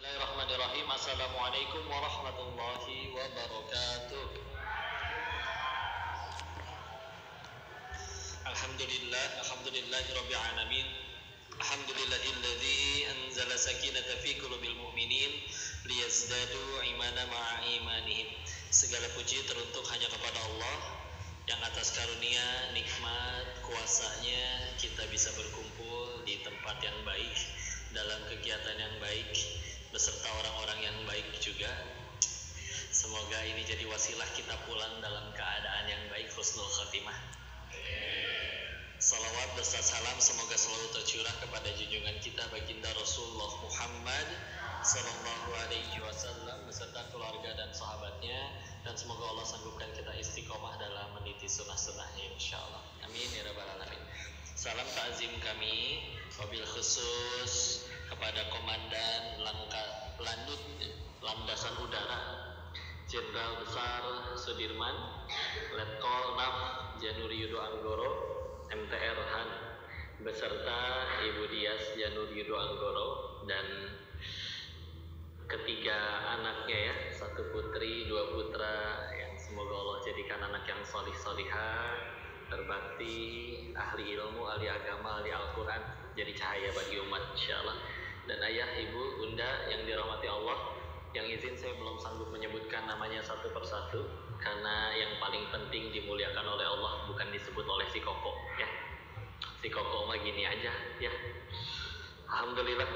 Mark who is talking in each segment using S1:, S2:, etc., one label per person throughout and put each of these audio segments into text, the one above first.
S1: Bismillahirrahmanirrahim. Assalamualaikum warahmatullahi wabarakatuh. Alhamdulillahirabbil alamin. Alhamdulillahilladzi anzala sakinata fi qulubil mu'minin liyazdadu imana ma'a imanihim. Segala puji teruntuk hanya kepada Allah yang atas karunia, nikmat, kuasanya kita bisa berkumpul di tempat yang baik, dalam kegiatan yang baik, beserta orang-orang yang baik juga. Semoga ini jadi wasilah kita pulang dalam keadaan yang baik, husnul khatimah. Salawat beserta salam semoga selalu tercurah kepada junjungan kita baginda Rasulullah Muhammad sallallahu alaihi wasallam beserta keluarga dan sahabatnya, dan semoga Allah sanggupkan kita istiqomah dalam meniti sunnah-sunnahnya insyaallah. Amin ya rabbal alamin. Salam takzim kami wabil khusus kepada Komandan Lanut Landasan Udara Jenderal Besar Sudirman, Letkol Naf Januri Yudo Anggoro MTR Han, beserta Ibu Dias Januri Yudo Anggoro dan ketiga anaknya ya, satu putri, dua putra, yang semoga Allah jadikan anak yang solih-solihah, berbakti, ahli ilmu, ahli agama, ahli Al-Quran, jadi cahaya bagi umat insyaallah. Dan ayah, ibu, bunda yang dirahmati Allah, yang izin saya belum sanggup menyebutkan namanya satu persatu, karena yang paling penting dimuliakan oleh Allah, bukan disebut oleh si Koko ya. Si Koko mah gini aja ya. Alhamdulillah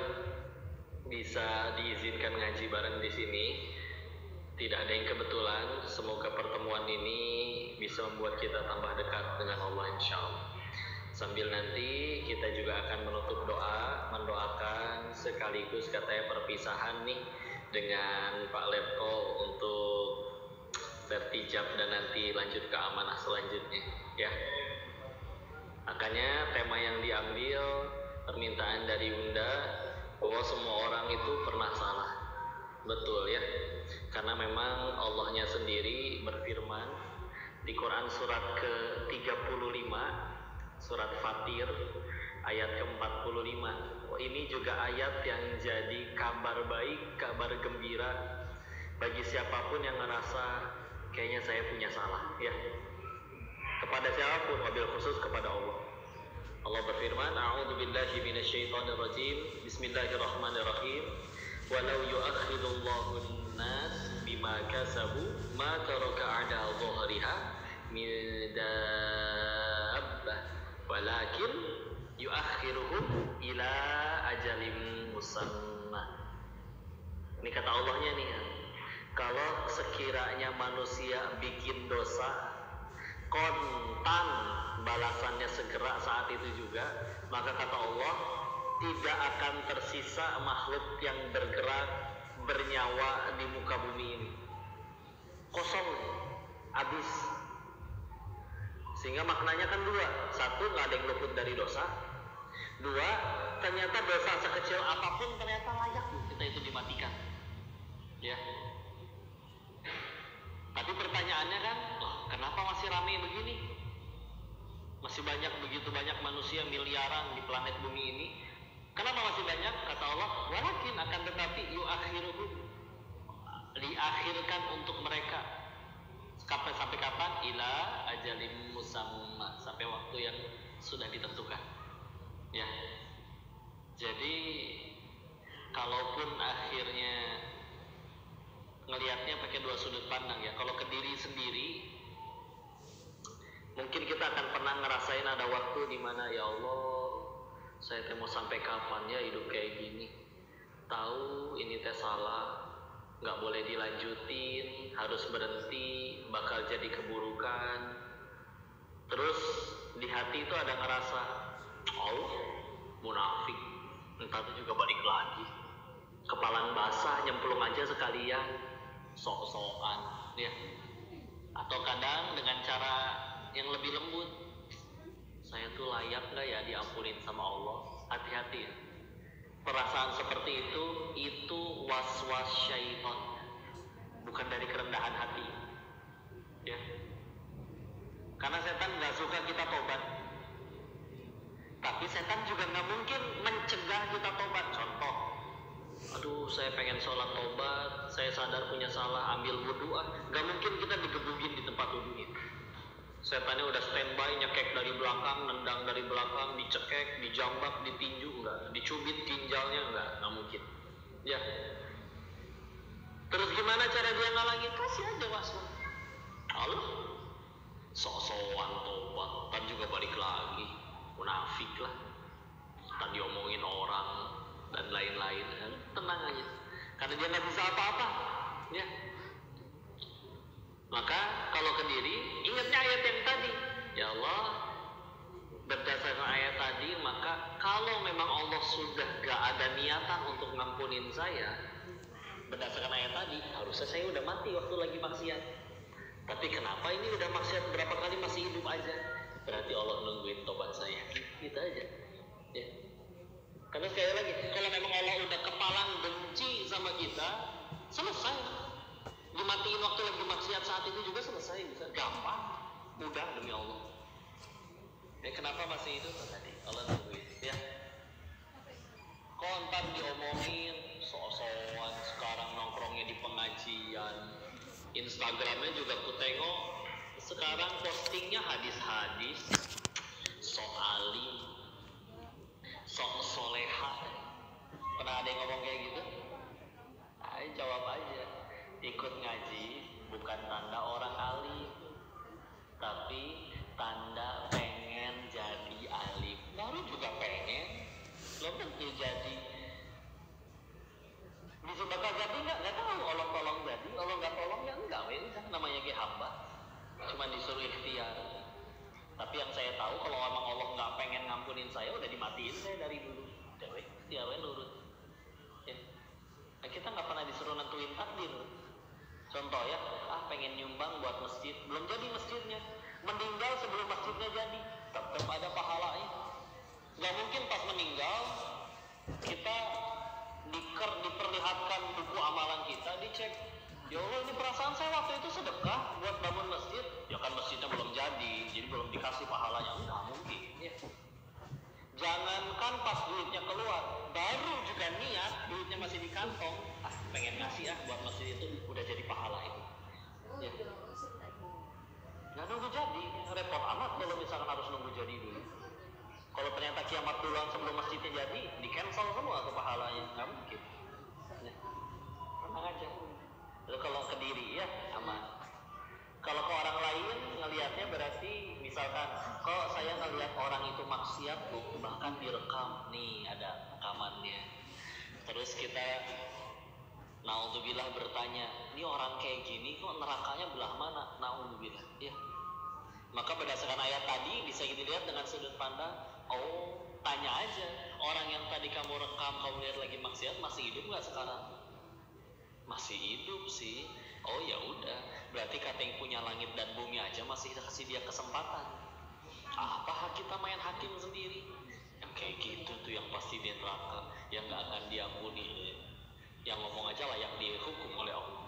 S1: bisa diizinkan ngaji bareng di sini. Tidak ada yang kebetulan. Semoga pertemuan ini bisa membuat kita tambah dekat dengan Allah insyaallah. Sambil nanti kita juga akan menutup doa, mendoakan sekaligus katanya perpisahan nih dengan Pak Letkol untuk vertijab dan nanti lanjut ke amanah selanjutnya ya. Makanya tema yang diambil permintaan dari Bunda bahwa semua orang itu pernah salah. Betul ya. Karena memang Allahnya sendiri berfirman di Quran surat ke-35, surat Fatir ayat ke-45. Ini juga ayat yang jadi kabar baik, kabar gembira bagi siapapun yang ngerasa kayaknya saya punya salah ya. Kepada siapapun, wabil khusus kepada Allah. Allah berfirman, a'udzubillahi minasyaitonirrajim. Bismillahirrahmanirrahim. Walau yu'akhidullahu an-nas bima kasabu ma taraka 'ala dhahriha min dabbah walakin yu'akhiruhum ila ajalin musamma. Ini kata Allahnya nih, kalau sekiranya manusia bikin dosa kontan balasannya segera saat itu juga, maka kata Allah tidak akan tersisa makhluk yang bergerak bernyawa di muka bumi ini. Kosong, habis. Sehingga maknanya kan dua. Satu, nggak ada yang luput dari dosa. Dua, ternyata dosa sekecil apapun ternyata layak kita itu dimatikan. Ya. Tapi pertanyaannya kan, kenapa masih ramai begini? Masih begitu banyak manusia miliaran di planet bumi ini. Kenapa masih banyak? Kata Allah, walakin akan tetapi yu'akhiruhum, diakhirkan untuk mereka. Sampai kapan? Ila ajalim musamma, sampai waktu yang sudah ditentukan. Ya. Jadi kalaupun akhirnya ngelihatnya pakai dua sudut pandang ya. Kalau ke diri sendiri, mungkin kita akan pernah ngerasain ada waktu di mana ya Allah, saya mau sampai kapan ya hidup kayak gini? Tahu ini teh salah, nggak boleh dilanjutin, harus berhenti, bakal jadi keburukan. Terus di hati itu ada ngerasa, Allah munafik, entar itu juga balik lagi. Kepalan basah nyemplung aja sekalian, sok-sokan ya. Atau kadang dengan cara yang lebih lembut, saya tuh layak gak ya diampunin sama Allah? Hati-hati ya. Perasaan seperti itu was-was syaitan, bukan dari kerendahan hati ya. Karena setan gak suka kita tobat, tapi setan juga gak mungkin mencegah kita tobat. Contoh, Aduh, saya pengen sholat tobat, saya sadar punya salah, ambil wudhu. Gak mungkin kita digebugin di tempat wudhunya. Setannya udah standby, nyekek dari belakang, nendang dari belakang, dicekek, dijambak, ditinju, enggak, dicubit ginjalnya, enggak mungkin. Ya. Terus gimana cara dia ngalangin? Kasih aja waswas. Allah, sok-sokan tobat, kan juga balik lagi, munafik lah, kan diomongin orang dan lain-lain. Tenang aja, karena dia nggak bisa apa-apa. Ya. Maka kalau ke diri, ingatnya ayat yang tadi. Ya Allah, berdasarkan ayat tadi, maka kalau memang Allah sudah gak ada niatan untuk ngampunin saya, berdasarkan ayat tadi, harusnya saya udah mati waktu lagi maksiat. Tapi kenapa ini udah maksiat berapa kali masih hidup aja? Berarti Allah nungguin tobat saya. Gitu aja. Ya. Karena sekali lagi, kalau memang Allah udah kepalang benci sama kita, selesai. Dimatiin waktu lagi maksiat saat itu juga selesai, bisa gampang, mudah demi Allah. Kenapa masih itu tadi? Allah nungguin, ya. Kok ntar diomongin sok-sokan, sekarang nongkrongnya di pengajian, Instagramnya juga ku tengok sekarang postingnya hadis-hadis, sok alim, sok soleha. Pernah ada yang ngomong kayak gitu? Ayo jawab aja. Ikut ngaji bukan tanda orang alim, tapi tanda pengen jadi alim. Lalu juga pengen, lo tentu jadi. Bisa bakal jadi nggak tahu. Allah tolong jadi, Allah nggak tolong ya enggak. Ini kan namanya hamba, cuma disuruh ikhtiar. Tapi yang saya tahu kalau memang Allah nggak pengen ngampunin saya, udah dimatiin saya dari dulu. Dewe, ikhtiarnya nurut. Ya. Nah, kita nggak pernah disuruh nentuin takdir. Contoh ya, pengen nyumbang buat masjid, belum jadi masjidnya, meninggal sebelum masjidnya jadi, tetap ada pahalanya. Gak mungkin pas meninggal kita diperlihatkan buku amalan kita, dicek, ya Allah ini perasaan saya waktu itu sedekah buat bangun masjid, ya kan masjidnya belum jadi belum dikasih pahalanya. Nggak mungkin ya. Jangankan pas duitnya keluar, baru juga niat, duitnya masih di kantong, pengen ngasih buat masjid itu, udah jadi pahala itu. Ya. Nggak nunggu jadi, repot amat kalau misalkan harus nunggu jadi dulu. Kalau ternyata kiamat duluan sebelum masjidnya jadi, di cancel semua ke pahalanya, nggak mungkin. Ya. Tenang aja. Lalu kalau ke diri ya aman. Kalau ke orang lain ngelihatnya berarti misalkan kok saya ngelihat orang itu maksiat bahkan direkam, nih ada rekamannya. Terus kita naudzubillah bertanya, ini orang kayak gini kok nerakanya belah mana? Naudzubillah. Ya. Maka berdasarkan ayat tadi bisa dilihat dengan sudut pandang, oh tanya aja, orang yang tadi kamu rekam, kamu lihat lagi maksiat masih hidup nggak sekarang? Masih hidup sih. Oh ya udah, berarti kata yang punya langit dan bumi aja masih kasih dia kesempatan. Apa kita main hakim sendiri? Yang kayak gitu tuh yang pasti dia neraka, yang nggak akan diampuni. Yang ngomong aja layak dihukum oleh Allah.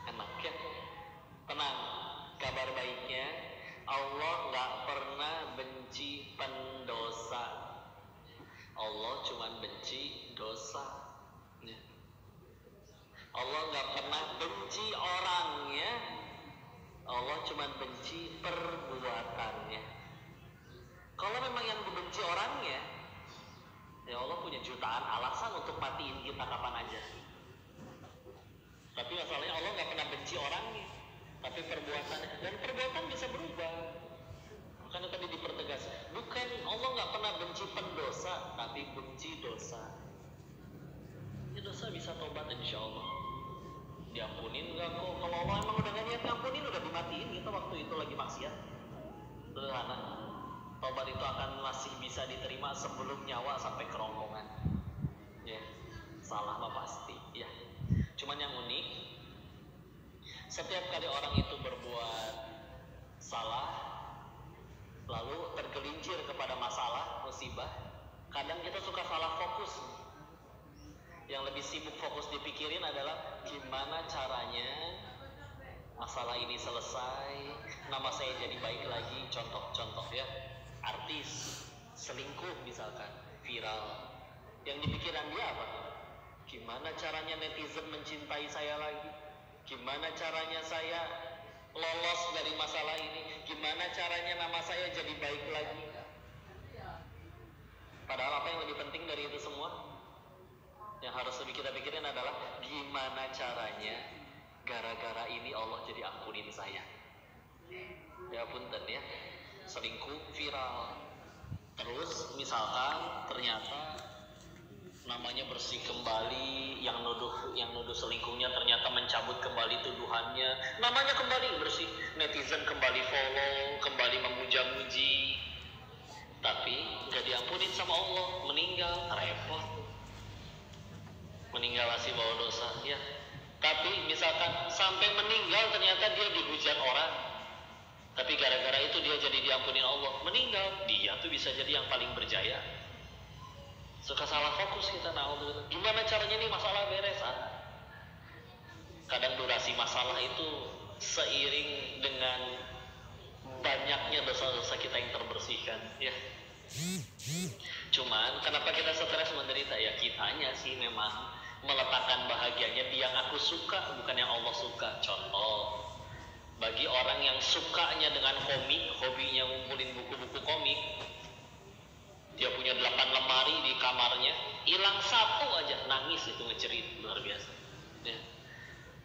S1: Enak ya? Tenang. Kabar baiknya, Allah nggak pernah benci pendosa. Allah cuma benci dosa. Allah nggak pernah benci orangnya, Allah cuma benci perbuatannya. Kalau memang yang dibenci orangnya, ya Allah punya jutaan alasan untuk matiin kita kapan aja. Tapi masalahnya Allah nggak pernah benci orangnya, tapi perbuatannya, dan perbuatan bisa berubah. Makanya tadi dipertegas, bukan Allah nggak pernah benci pendosa, tapi benci dosa. Ini dosa bisa tobat insya Allah. Diampunin nggak kok? Kalau Allah emang udah nggak niat ngampunin, udah dimatiin kita waktu itu lagi maksiat. Sederhana. Tobat itu akan masih bisa diterima sebelum nyawa sampai kerongkongan. Ya, salah mah pasti. Ya, cuman yang unik, setiap kali orang itu berbuat salah, lalu tergelincir kepada masalah, musibah, kadang kita suka salah fokus. Yang lebih sibuk fokus dipikirin adalah gimana caranya masalah ini selesai, nama saya jadi baik lagi. Contoh ya, artis selingkuh misalkan, viral, yang dipikiran dia apa? Gimana caranya netizen mencintai saya lagi? Gimana caranya saya lolos dari masalah ini? Gimana caranya nama saya jadi baik lagi? Padahal apa yang lebih penting dari itu semua? Yang harus lebih kita pikirin adalah gimana caranya gara-gara ini Allah jadi ampunin saya. Ya punten ya, selingkuh viral. Terus misalkan ternyata namanya bersih kembali, yang nuduh selingkuhnya ternyata mencabut kembali tuduhannya, namanya kembali bersih, netizen kembali follow, kembali memuja-muji, tapi nggak diampunin sama Allah, meninggal, repot, meninggal masih bawa dosa ya. Tapi misalkan sampai meninggal ternyata dia dihujat orang, tapi gara-gara itu dia jadi diampunin Allah, meninggal, dia tuh bisa jadi yang paling berjaya. Suka salah fokus kita, gimana caranya nih masalah beres? Kadang durasi masalah itu seiring dengan banyaknya dosa-dosa kita yang terbersihkan ya. Cuman kenapa kita stres menderita? Ya kitanya sih memang meletakkan bahagianya di yang aku suka, bukan yang Allah suka. Contoh, bagi orang yang sukanya dengan komik, hobinya ngumpulin buku-buku komik, dia punya 8 lemari di kamarnya, hilang satu aja nangis, itu ngecerit luar biasa ya.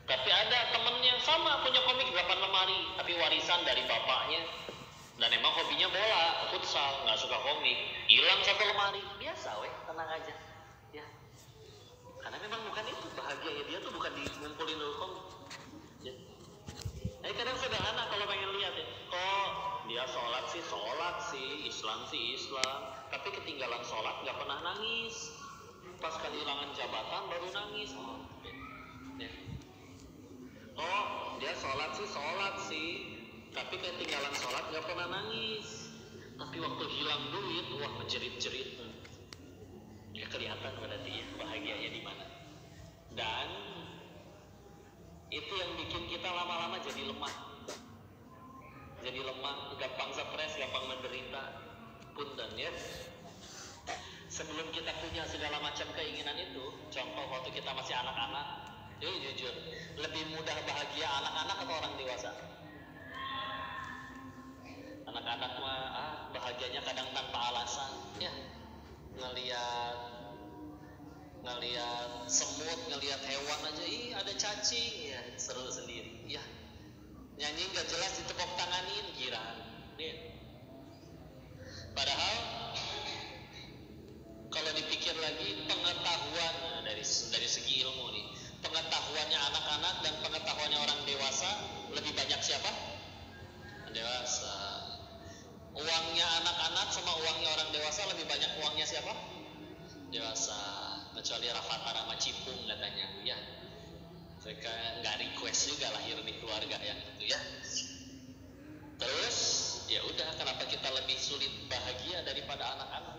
S1: Tapi ada temennya sama punya komik 8 lemari, tapi warisan dari bapaknya, dan emang hobinya bola, futsal, nggak suka komik, hilang 1 lemari, biasa weh, tenang aja ya. Karena memang bukan itu bahagianya dia tuh, bukan ngumpulin komik ya. Kadang sederhana kalau pengen lihat ya, kok dia sholat sih, Islam sih Islam, tapi ketinggalan sholat nggak pernah nangis, pas kehilangan jabatan baru nangis. Dia sholat sih, tapi ketinggalan sholat nggak pernah nangis, tapi waktu hilang duit, wah menjerit-jerit. Ya kelihatan berarti ya bahagianya di mana. Dan itu yang bikin kita lama-lama jadi lemah, gampang stres, gampang menderita. Punten ya. Sebelum kita punya segala macam keinginan itu, contoh waktu kita masih anak-anak, jujur, lebih mudah bahagia anak-anak atau orang dewasa? Anak-anak mah bahagianya kadang tanpa alasan ya, ngelihat semut, ngelihat hewan aja, ada cacing ya, seru sendiri ya. Nyanyi nggak jelas ditepuk tanganin, girang ya. Padahal kalau dipikir lagi, pengetahuan dari segi ilmu nih, pengetahuannya anak-anak dan pengetahuannya orang dewasa, lebih banyak siapa? Dewasa. Uangnya anak-anak sama uangnya orang dewasa, lebih banyak uangnya siapa? Dewasa. Kecuali Rafatara sama Cipung katanya ya. Mereka nggak request juga lahir di keluarga yang itu ya. Terus ya udah, kenapa kita lebih sulit bahagia daripada anak-anak?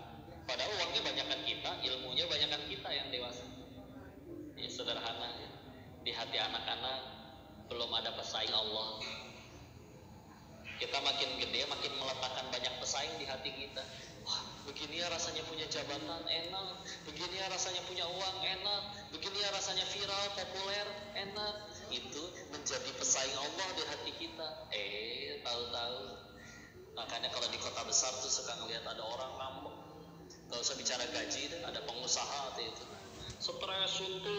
S1: Padahal uangnya banyakan kita, ilmunya banyakan kita yang dewasa. Ya sederhana ya. Di hati anak-anak belum ada pesaing Allah. Kita makin gede, makin meletakkan banyak pesaing di hati kita. Wah, begini ya rasanya punya jabatan, enak. Begini ya rasanya punya uang, enak. Begini ya rasanya viral, populer, enak. Itu menjadi pesaing Allah di hati kita. Tahu-tahu. Makanya kalau di kota besar tuh suka ngelihat ada orang ngambek. Gak usah bicara gaji deh, ada pengusaha atau itu. Stres itu.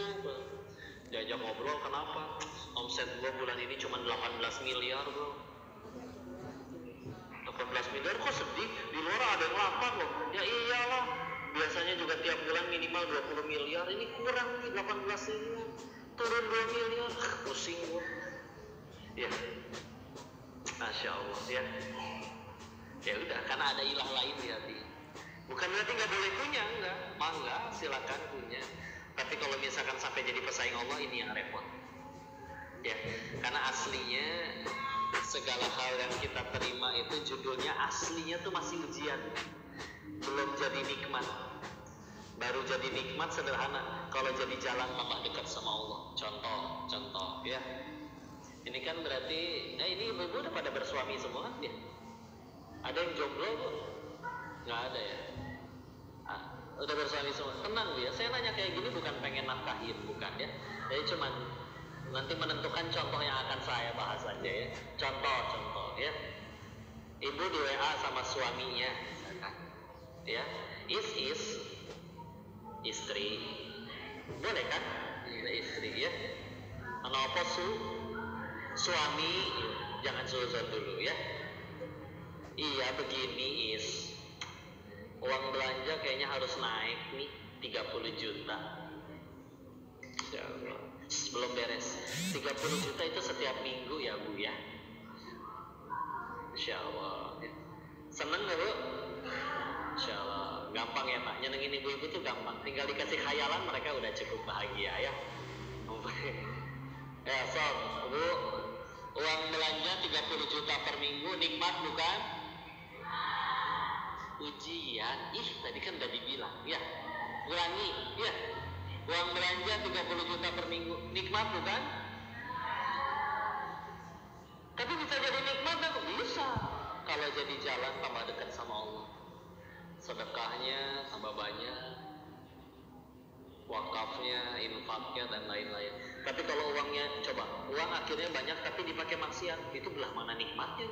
S1: Diajak ngobrol, kenapa? Omset gua bulan ini cuma 18 miliar bro. 18 miliar kok sedih? Di luar ada yang 8 loh. Ya iyalah, biasanya juga tiap bulan minimal 20 miliar. Ini kurang nih 18 miliar. Turun 2 miliar, pusing gua. Ya, Masya Allah ya. Ya udah, karena ada ilah lain di hati. Bukan berarti nggak boleh punya, enggak. Mangga, silakan punya. Tapi kalau misalkan sampai jadi pesaing Allah, ini yang repot. Ya, karena aslinya segala hal yang kita terima itu judulnya aslinya tuh masih ujian, belum jadi nikmat. Baru jadi nikmat sederhana kalau jadi jalan tambah dekat sama Allah. Contoh ya. Ini kan berarti ini ibu udah pada bersuami semua kan ya? Ada yang jomblo kok? Nggak ada ya? Udah bersuami semua. Tenang Bu ya, saya nanya kayak gini bukan pengen nafkahin, bukan ya. Jadi cuman nanti menentukan contoh yang akan saya bahas aja ya. Contoh ya. Ibu di WA sama suaminya misalkan. Ya, is istri. Boleh kan? Ini istri ya. Kenapa suami jangan suzon dulu ya. Iya begini uang belanja kayaknya harus naik nih 30 juta. Ya Allah. Belum beres. 30 juta itu setiap minggu ya Bu ya. Insya Allah. Seneng gak Bu? Insya Allah. Gampang ya Pak. Nyenengin ibu-ibu tuh gampang. Tinggal dikasih khayalan mereka udah cukup bahagia ya. Ya sob, Bu, uang belanja 30 juta per minggu nikmat bukan? Ujian. Tadi kan udah dibilang ya. Ulangi ya. Uang belanja 30 juta per minggu nikmat bukan? Tapi bisa jadi nikmat dan bisa kalau jadi jalan tambah dekat sama Allah. Sedekahnya tambah banyak, wakafnya, infaknya dan lain-lain. Tapi kalau uangnya, coba uang akhirnya banyak tapi dipakai maksiat, itu belah mana nikmatnya?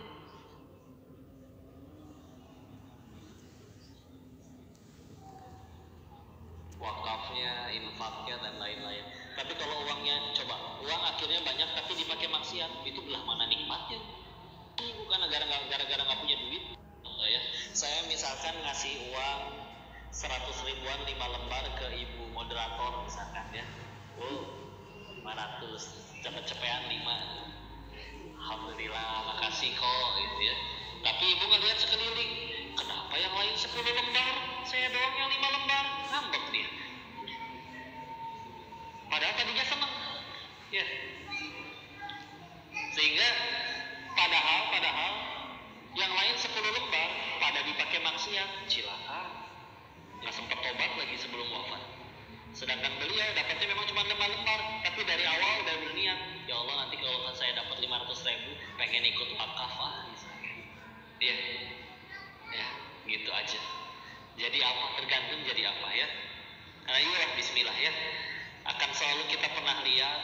S1: Wakafnya, infaknya dan lain-lain. Tapi kalau uangnya, coba uang akhirnya banyak tapi dipakai maksiat, itu belah mana nikmatnya? Bukan gara-gara nggak punya duit. Ya, saya misalkan ngasih uang 100 ribuan 5 lembar ke ibu moderator misalkan ya. 500 cepet-cepetan 5. Alhamdulillah, makasih kok gitu ya. Tapi ibu ngeliat sekeliling, kenapa yang lain 10 lembar, saya doang yang 5 lembar, ngambek dia. Padahal tadinya senang ya. Sehingga padahal yang lain 10 lembar pada dipakai maksiat, cilaka, nggak sempat tobat lagi sebelum wafat. Sedangkan beliau dapatnya memang cuma 5 lembar, tapi dari awal udah berniat, ya Allah nanti kalau saya dapat 500 ribu pengen ikut wakaf misalnya. Ya gitu aja. Jadi apa, tergantung jadi apa ya. Karena iyalah bismillah ya. Akan selalu kita pernah lihat,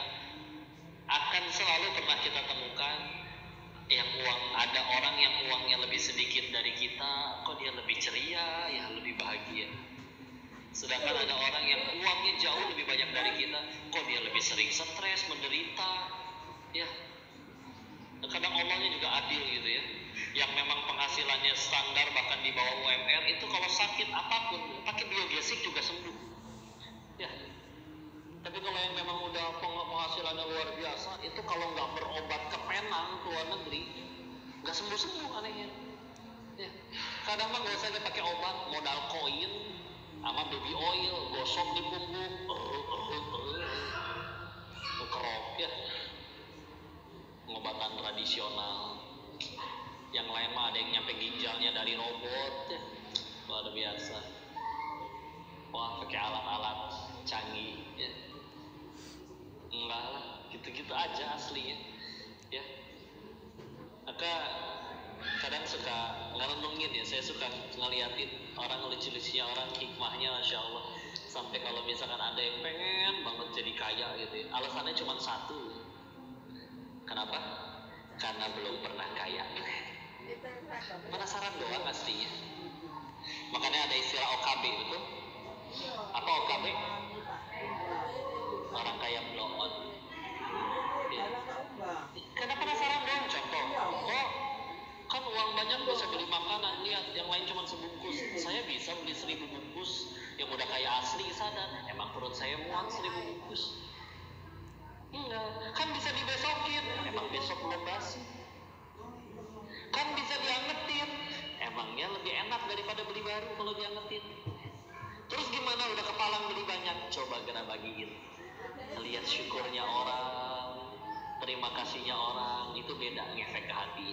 S1: akan selalu pernah kita temukan yang ada orang yang uangnya lebih sedikit dari kita, kok dia lebih ceria, ya lebih bahagia. Sedangkan ada orang yang uangnya jauh lebih banyak dari kita, kok dia lebih sering stres, menderita. Ya, kadang Allahnya juga adil gitu ya. Yang memang penghasilannya standar bahkan di bawah UMR itu kalau sakit apapun pakai biogesik juga sembuh. Ya. Tapi kalau yang memang udah penghasilannya luar biasa, itu kalau nggak berobat ke Penang, ke luar negeri, nggak sembuh-sembuh anehnya. Ya. Kadang mah nggak usah dia pakai obat, modal koin sama baby oil, gosok di punggung, kerok ya. Pengobatan tradisional. Yang lain mah ada yang nyampe ginjalnya dari robot ya. Luar biasa. Wah, pakai alat-alat canggih ya. Enggak lah, gitu-gitu aja aslinya ya. Maka kadang suka ngerenungin ya, saya suka ngeliatin orang lucu-lucunya, orang hikmahnya, Masya Allah. Sampai kalau misalkan ada yang pengen banget jadi kaya gitu ya, alasannya cuma satu. Kenapa? Karena belum pernah kaya. Penasaran doang aslinya. Makanya ada istilah OKB, betul? Apa OKB? Orang kaya blow on. Ya. Karena penasaran dong, contoh. Oh, kan uang banyak bisa beli makanan, lihat yang lain cuma sebungkus. Saya bisa beli 1000 bungkus. Yang udah kaya asli sadar, emang perut saya muat 1000 bungkus. Enggak, kan bisa dibesokin, emang besok belum basi. Kan bisa diangetin, emangnya lebih enak daripada beli baru kalau diangetin. Terus gimana udah kepalang beli banyak, coba gerak bagiin. Lihat syukurnya orang, terima kasihnya orang, itu beda ngefek ke hati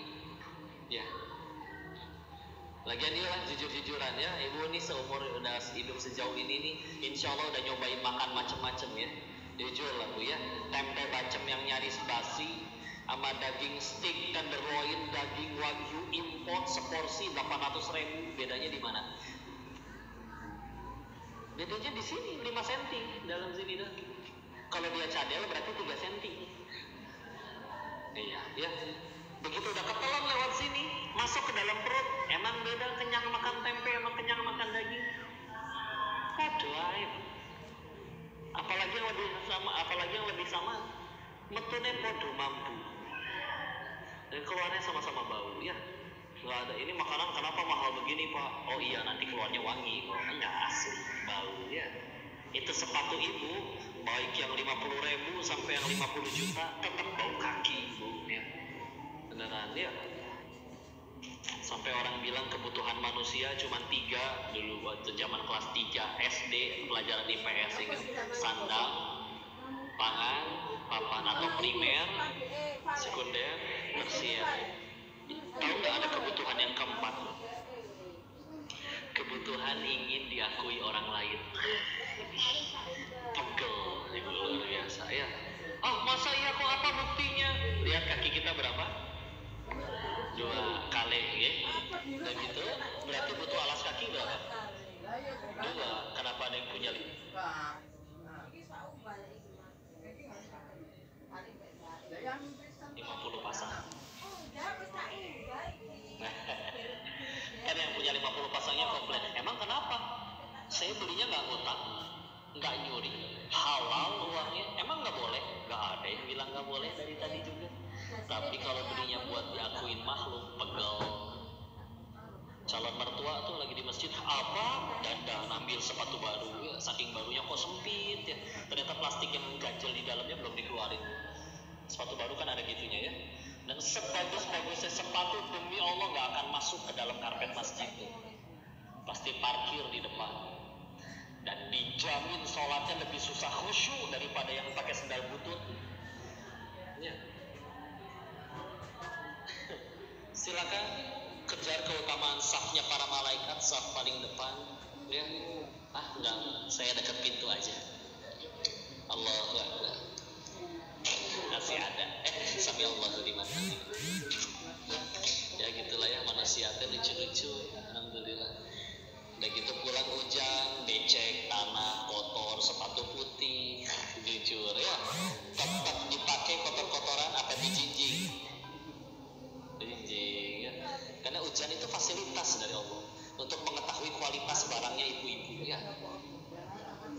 S1: ya. Lagian iyalah jujur-jujuran ya, ibu nih seumur udah hidup sejauh ini nih, insya Allah udah nyobain makan macem-macem ya. Jujur lah Bu ya, tempe bacem yang nyaris basi sama daging steak tenderloin daging wagyu import seporsi 800 ribu, bedanya di mana? Bedanya di sini 5 cm dalam sini tuh. Kalau dia cadel berarti 3 cm. Iya, ya. Begitu udah ketelan lewat sini, masuk ke dalam perut, emang beda kenyang makan tempe sama kenyang makan daging. Waduh, apalagi yang lebih sama, metune podo mampu. Dan keluarnya sama-sama bau, ya. Nggak ada, ini makanan kenapa mahal begini Pak? Oh iya, nanti keluarnya wangi. Oh, enggak, asli bau, ya. Itu sepatu ibu, baik yang 50.000 sampai yang 50 juta, tetap bau kaki ibu, ya. Beneran, ya. Sampai orang bilang kebutuhan manusia cuma 3 dulu waktu zaman kelas 3 SD pelajaran IPS, ingat? Sandal, pangan, papan atau primer, sekunder, tersier. Tahu nggak ada kebutuhan yang keempat? Kebutuhan ingin diakui orang lain. Pegel, itu luar biasa, ya. Oh, masa iya kok, apa buktinya? Lihat kaki kita berapa? 2 kali, ya. Dan gitu, berarti butuh alas kaki berapa? 2. Kenapa ada yang punya 50 pasang? Kan yang punya 50 pasangnya komplain. Emang kenapa? Saya belinya nggak ngutang, nggak nyuri, halal uangnya. Emang nggak boleh? Nggak ada yang bilang nggak boleh dari tadi juga. Tapi kalau belinya buat diakuin makhluk, pegel. Calon mertua tuh lagi di masjid, apa? Dandan ambil sepatu baru, ya, saking barunya kok sempit, ya. Ternyata plastik yang ganjel di dalamnya belum dikeluarin. Sepatu baru kan ada gitunya, ya. Dan sebagus-bagusnya sepatu demi Allah nggak akan masuk ke dalam karpet masjid tuh. Pasti parkir di depan. Dan dijamin sholatnya lebih susah khusyuk daripada yang pakai sendal butut. Ya. Silakan kejar keutamaan safnya para malaikat, saf paling depan. Ya. Enggak, saya dekat pintu aja. Allahu Akbar. Masih ada. Sambil Allah liman. Ya gitulah ya, manusianya lucu-lucu. Alhamdulillah. Udah gitu pulang hujan, becek, tanah, kotor, sepatu putih. Jujur ya, tetap dipakai kotor-kotoran apa dijinjing. Dijinjing ya. Karena hujan itu fasilitas dari Allah untuk mengetahui kualitas barangnya ibu-ibu ya.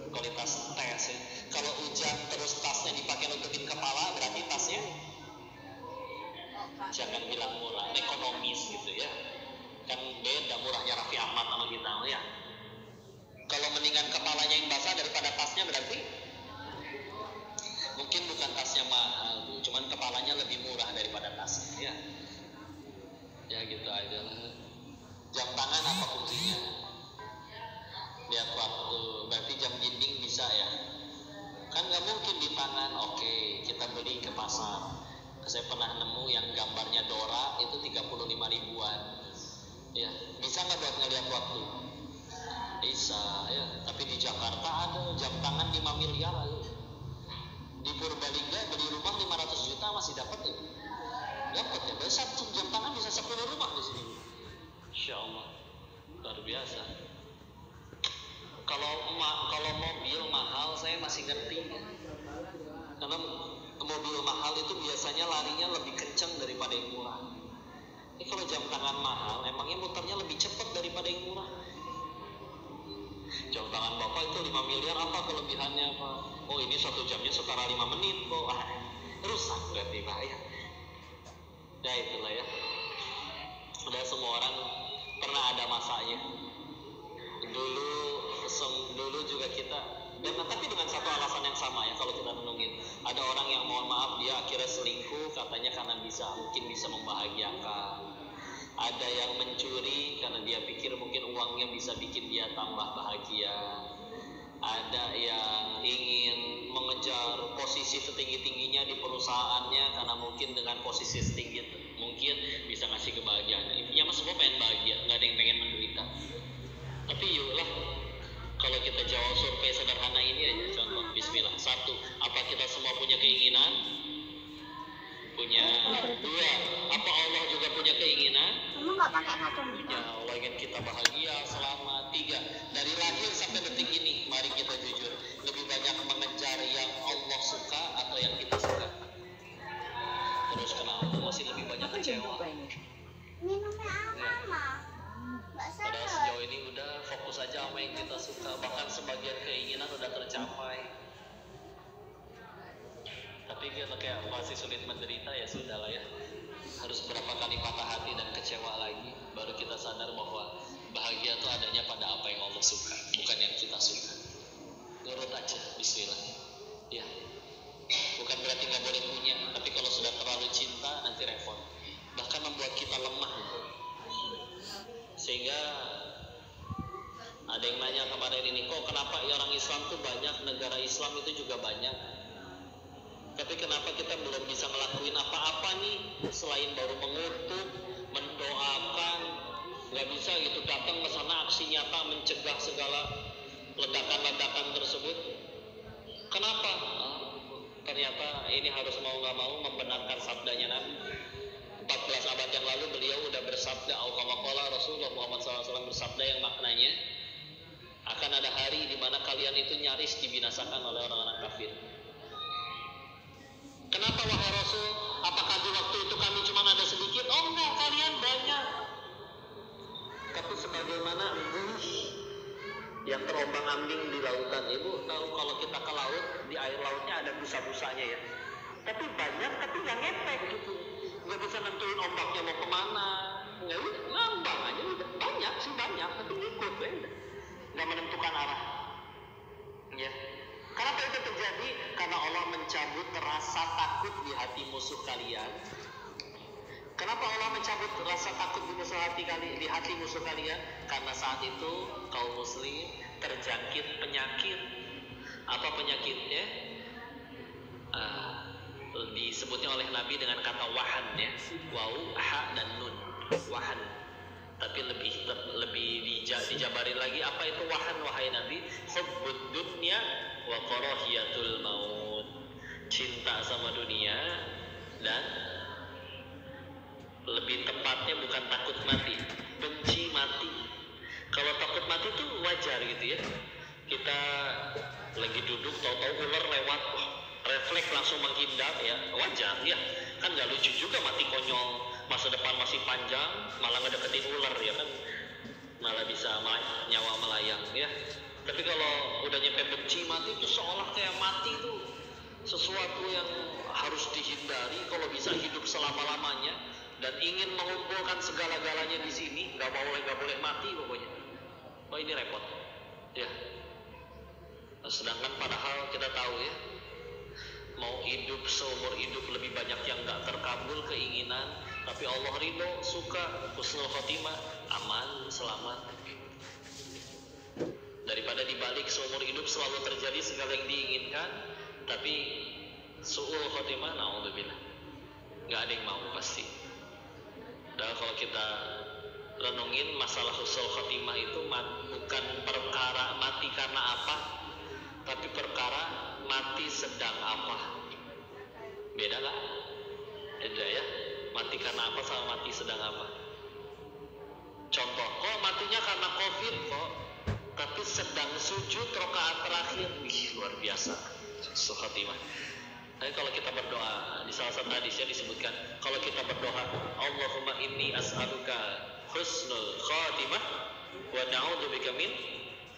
S1: Kualitas tes ya. Kalau hujan terus tasnya dipakai nutupin kepala, berarti tasnya jangan bilang murah, ekonomis gitu ya. Kan beda murahnya Raffi Ahmad sama kita ya. Kalau mendingan kepalanya yang basah daripada tasnya, berarti mungkin bukan tasnya mahal, cuman kepalanya lebih murah daripada tasnya ya. Ya gitu aja lah. Jam tangan apa fungsinya? Lihat waktu, berarti jam dinding bisa ya. Kan nggak mungkin di tangan. Oke, kita beli ke pasar. Saya pernah nemu yang gambarnya Dora itu 35 ribuan. Ya, bisa nggak buat ngeliat waktu? Bisa ya. Tapi di Jakarta ada jam tangan 5 miliar aja. Di Purbalingga beli rumah 500 juta masih dapat ya. Dapat ya. Satu jam tangan bisa 10 rumah di sini. Insya Allah luar biasa. Kalau mobil mahal saya masih ngerti ya. Karena mobil mahal itu biasanya larinya lebih kencang daripada yang murah. Ini kalau jam tangan mahal, emangnya muternya lebih cepat daripada yang murah. Jam tangan bapak itu 5 miliar, apa kelebihannya Pak? Oh ini 1 jamnya setara 5 menit kok. Rusak berarti Pak ya. Ya itulah ya. Udah semua orang pernah ada masanya. Dulu juga kita, dan tapi dengan satu alasan yang sama ya kalau kita renungin. Ada orang yang mohon maaf dia akhirnya selingkuh katanya karena mungkin bisa membahagiakan. Ada yang mencuri karena dia pikir mungkin uangnya bisa bikin dia tambah bahagia. Ada yang ingin mengejar posisi setinggi-tingginya di perusahaannya karena mungkin dengan posisi setinggi itu mungkin bisa ngasih kebahagiaan. Intinya mas semua pengen bahagia, nggak ada yang pengen menderita. Tapi yuklah, kalau kita jawab survei sederhana ini aja, contoh, bismillah. 1, apa kita semua punya keinginan? Punya. 2, apa Allah juga punya keinginan? Punya. Allah ingin kita bahagia, selamat. 3, dari lahir sampai detik ini kecewa.
S2: Minumnya apa,
S1: Ya.
S2: Mah? Nggak
S1: Padahal
S2: seret.
S1: sejauh ini udah fokus aja sama yang kita suka, bahkan sebagian keinginan udah tercapai. Tapi kita kayak masih sulit menderita, ya sudah lah ya. Harus berapa kali patah hati dan kecewa lagi, baru kita sadar bahwa bahagia itu adanya pada apa yang Allah suka, bukan yang kita suka. Nurut aja, bismillah. Ya, bukan berarti nggak boleh punya, tapi kalau sudah terlalu cinta nanti repot. Bahkan membuat kita lemah. Sehingga ada yang nanya kemarin ini, kok kenapa orang Islam tuh banyak, negara Islam itu juga banyak, tapi kenapa kita belum bisa ngelakuin apa-apa nih selain baru mengutuk, mendoakan, nggak bisa gitu datang ke sana aksi nyata mencegah segala ledakan-ledakan tersebut. Kenapa? Ternyata ini harus mau nggak mau membenarkan sabdanya Nabi. 14 abad yang lalu beliau udah bersabda, Al-Qamaqala Rasulullah Muhammad SAW bersabda yang maknanya akan ada hari di mana kalian itu nyaris dibinasakan oleh orang-orang kafir. Kenapa wahai Rasul? Apakah di waktu itu kami cuma ada sedikit? Oh enggak, kalian banyak. Tapi sebagaimana yang terombang-ambing di lautan. Ibu tahu kalau kita ke laut, di air lautnya ada busa-busanya ya. Tapi banyak, tapi nggak ngepek gitu. Nggak bisa nentuin ombaknya mau kemana. Nggak udah, ngambang aja udah. Banyak sih banyak, tapi ngikut ya udah. Nggak menentukan arah. Ya. Kenapa itu terjadi? Karena Allah mencabut rasa takut di hati musuh kalian. Kenapa Allah mencabut rasa takut di hati musuh kalian? Karena saat itu kaum muslim terjangkit penyakit. Apa penyakitnya? Disebutnya oleh Nabi dengan kata wahan ya. Waw, ha dan nun. Wahan. Tapi lebih dijabarin lagi, apa itu wahan wahai Nabi? Hubbud dunya wa karahiyatul maut. Cinta sama dunia dan lebih tepatnya bukan takut mati, benci mati. Kalau takut mati itu wajar gitu ya. Kita lagi duduk tahu-tahu ular lewat, refleks langsung menghindar ya, wajar ya. Kan nggak lucu juga mati konyol, masa depan masih panjang malah ngedeketin ular ya kan, malah bisa nyawa melayang ya. Tapi kalau udah nyampe benci mati itu seolah kayak mati itu sesuatu yang harus dihindari, kalau bisa hidup selama-lamanya dan ingin mengumpulkan segala-galanya di sini, nggak boleh mati pokoknya. Oh ini repot ya. Sedangkan padahal kita tahu ya, mau hidup seumur hidup lebih banyak yang nggak terkabul keinginan, tapi Allah ridho, suka, husnul khotimah, aman, selamat. Daripada dibalik seumur hidup selalu terjadi segala yang diinginkan, tapi su'ul khotimah, na'udzubillah, nggak ada yang mau pasti. Dan kalau kita renungin masalah husnul khotimah itu bukan perkara mati karena apa, tapi perkara mati sedang apa. Beda lah. Beda ya. Mati karena apa sama mati sedang apa. Contoh, kok matinya karena COVID kok, tapi sedang sujud rakaat terakhir. Wih, luar biasa. Husnul khotimah. Tapi kalau kita berdoa, di salah satu hadisnya disebutkan, kalau kita berdoa, Allahumma inni as'aluka husnul khotimah wa na'udzubika min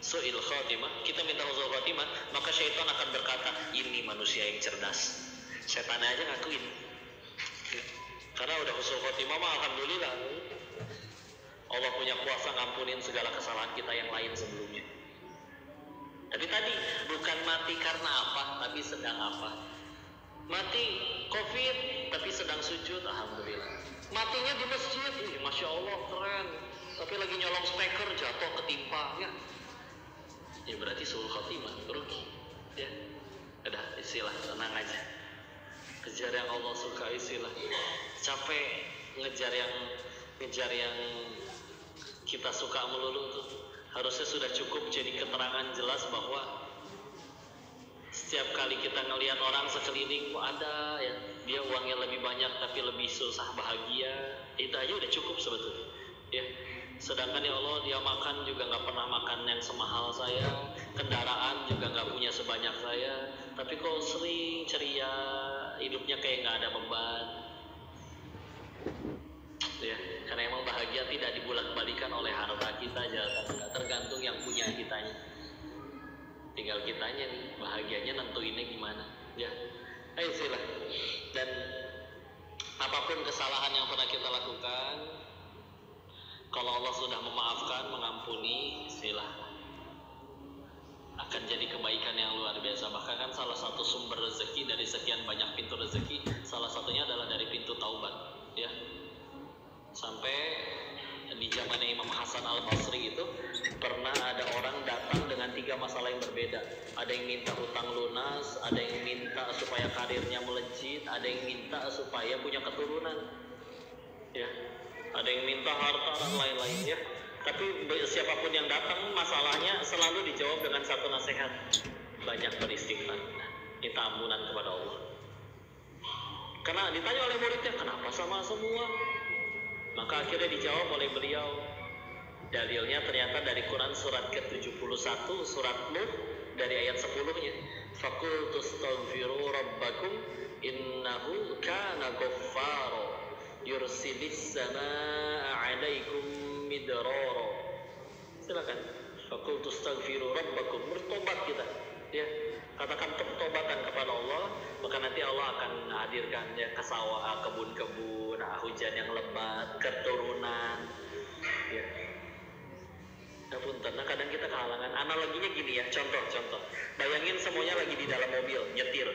S1: su'il khotimah. Kita minta husnul khotimah, maka syaitan akan berkata, ini manusia yang cerdas. Setan aja ngakuin. Karena udah husnul khotimah mah alhamdulillah. Allah punya kuasa ngampunin segala kesalahan kita yang lain sebelumnya. Tapi tadi bukan mati karena apa, tapi sedang apa. Mati COVID tapi sedang sujud, alhamdulillah. Matinya di masjid, masya Allah keren. Tapi lagi nyolong speaker jatuh ketimpa ya. Ya berarti suul khotimah, rugi. Ya, udah istilah tenang aja. Kejar yang Allah suka, istilah. Capek ngejar yang kita suka melulu tuh. Harusnya sudah cukup jadi keterangan jelas bahwa setiap kali kita ngelihat orang sekeliling, kok ada ya, dia uangnya lebih banyak tapi lebih susah bahagia, itu aja udah cukup sebetulnya ya. Sedangkan ya Allah, dia makan juga nggak pernah makan yang semahal saya, kendaraan juga nggak punya sebanyak saya, tapi kok sering ceria, hidupnya kayak nggak ada beban. dibolak-balikan oleh harta kita, jatah kita, tergantung yang punya kitanya. Tinggal kitanya nih, bahagianya nentuinnya gimana. Ya, ayo sila. Dan apapun kesalahan yang pernah kita lakukan, kalau Allah sudah memaafkan, mengampuni, silahkan. Akan jadi kebaikan yang luar biasa. Bahkan kan salah satu sumber rezeki dari sekian banyak pintu rezeki, salah satunya adalah dari pintu taubat. Ya, sampai di zamannya Imam Hasan Al-Basri itu pernah ada orang datang dengan 3 masalah yang berbeda. Ada yang minta hutang lunas, ada yang minta supaya karirnya melejit, ada yang minta supaya punya keturunan, ya, ada yang minta harta dan lain-lain, ya. Tapi siapapun yang datang masalahnya selalu dijawab dengan satu nasihat: banyak beristighfar, minta ampunan kepada Allah. Karena ditanya oleh muridnya, kenapa sama semua? Maka akhirnya dijawab oleh beliau. Dalilnya ternyata dari Quran surat ke-71, surat Nuh, dari ayat 10-nya. Faqultu astaghfiru rabbakum innahu kana ghaffara yursilis samaa 'alaikum midrara. Silakan. Faqultu astaghfiru rabbakum, bertobat kita. Ya, katakan pertobatan kepada Allah, maka nanti Allah akan hadirkan ya ke sawah, kebun-kebun, hujan yang lebat, keturunan. Ya. Nah, kadang kita kehalangan. Analoginya gini ya, contoh. Bayangin semuanya lagi di dalam mobil, nyetir.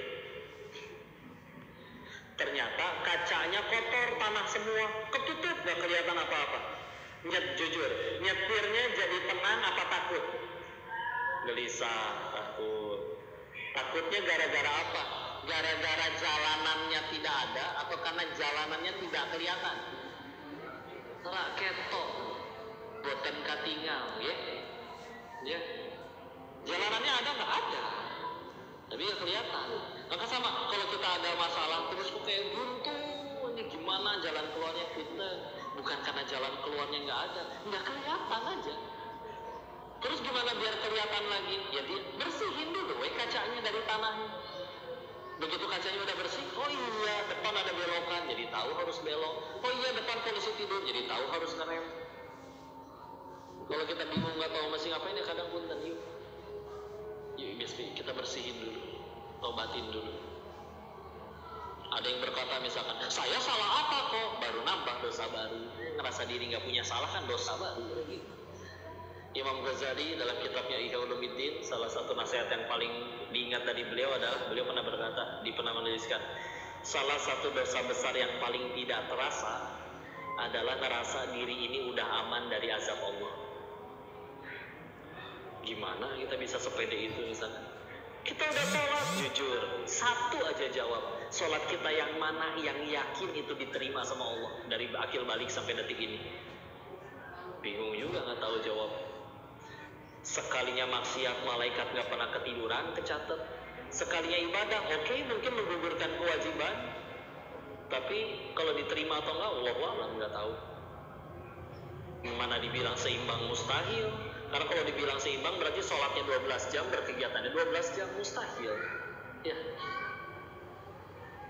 S1: Ternyata kacanya kotor, tanah semua, ketutup, gak kelihatan apa-apa. Jujur, nyetirnya jadi tenang apa takut? Gelisah, takut. Takutnya gara-gara apa? Gara-gara jalanannya tidak ada atau karena jalanannya tidak kelihatan? Salah ketok, boten katinggal, ya. Jalanannya ada nggak ada, tapi nggak kelihatan. Maka sama, kalau kita ada masalah terus kayak buntu, ini gimana jalan keluarnya kita? Bukan karena jalan keluarnya nggak kelihatan aja. Terus gimana biar kelihatan lagi? Ya dia bersihin dulu kacanya dari tanahnya. Begitu kacanya udah bersih, oh iya depan ada belokan, jadi tahu harus belok. Oh iya depan polisi tidur, jadi tahu harus ngerem. Kalau kita bingung nggak tahu masih ngapain, ya kadang punten yuk kita bersihin dulu, tobatin dulu. Ada yang berkata misalkan, saya salah apa kok? Baru nambah dosa baru. Ngerasa diri nggak punya salah kan dosa baru. Imam Ghazali dalam kitabnya Ihya Ulumuddin, salah satu nasihat yang paling diingat dari beliau adalah beliau pernah berkata, pernah menuliskan, salah satu dosa besar yang paling tidak terasa adalah ngerasa diri ini udah aman dari azab Allah. Gimana kita bisa sepede itu misalnya? Kita udah sholat, jujur, satu aja jawab, sholat kita yang mana yang yakin itu diterima sama Allah dari akil balik sampai detik ini? Bingung juga, nggak tahu jawab. Sekalinya maksiat, malaikat nggak pernah ketiduran, kecatat. Sekalinya ibadah, oke, mungkin menggugurkan kewajiban, tapi kalau diterima atau enggak, Allahu a'lam, nggak tahu. Mana dibilang seimbang, mustahil. Karena kalau dibilang seimbang berarti sholatnya 12 jam, berkegiatannya 12 jam, mustahil. Ya.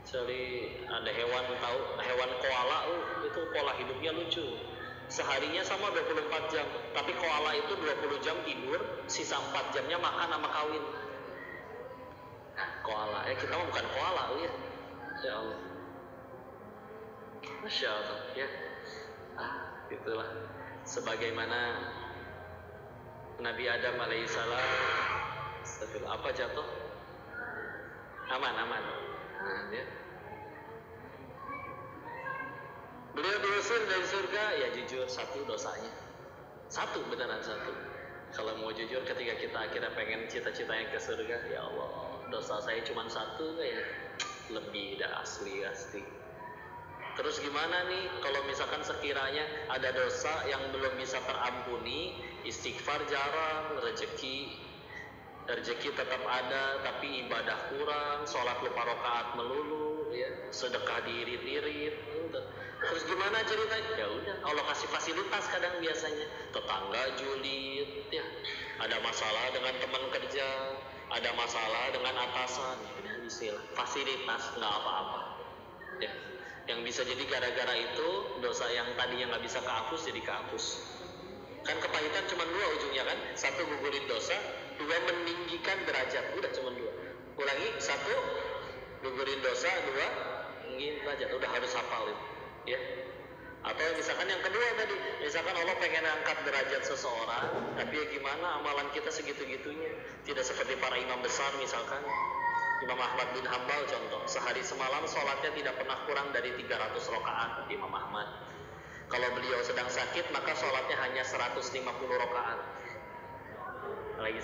S1: Jadi ada hewan koala, itu pola hidupnya lucu. Seharinya sama 24 jam, tapi koala itu 20 jam tidur, sisa 4 jamnya makan sama kawin. Nah, koala, kita mah bukan koala, ya. Ya Allah. Masya Allah, ya. Itulah. Sebagaimana Nabi Adam alaihissalam, apa jatuh? Aman. Ya. Beliau diusir dari surga, ya jujur satu dosanya. Beneran satu. Kalau mau jujur ketika kita akhirnya pengen cita-citanya ke surga, ya Allah, dosa saya cuma satu ya. Lebih dah asli. Terus gimana nih kalau misalkan sekiranya ada dosa yang belum bisa terampuni, istighfar jarang, rezeki tetap ada tapi ibadah kurang, sholat lupa rakaat melulu, ya, sedekah diirit-irit. Terus gimana ceritanya? Ya udah, Allah kasih fasilitas kadang biasanya. Tetangga julid, ya. Ada masalah dengan teman kerja, ada masalah dengan atasan, ya, istilah fasilitas nggak apa-apa. Ya. Yang bisa jadi gara-gara itu dosa yang tadinya nggak bisa kehapus jadi kehapus. Kan kepahitan cuma dua ujungnya kan, satu gugurin dosa, dua meninggikan derajat, udah cuma dua. Ulangi, satu gugurin dosa, dua meninggikan derajat, udah harus hafal itu ya. Atau misalkan yang kedua tadi, misalkan Allah pengen angkat derajat seseorang, tapi ya gimana amalan kita segitu-gitunya, tidak seperti para imam besar misalkan Imam Ahmad bin Hambal contoh, sehari semalam sholatnya tidak pernah kurang dari 300 rakaat Imam Ahmad. Kalau beliau sedang sakit maka sholatnya hanya 150 rakaat. Lagi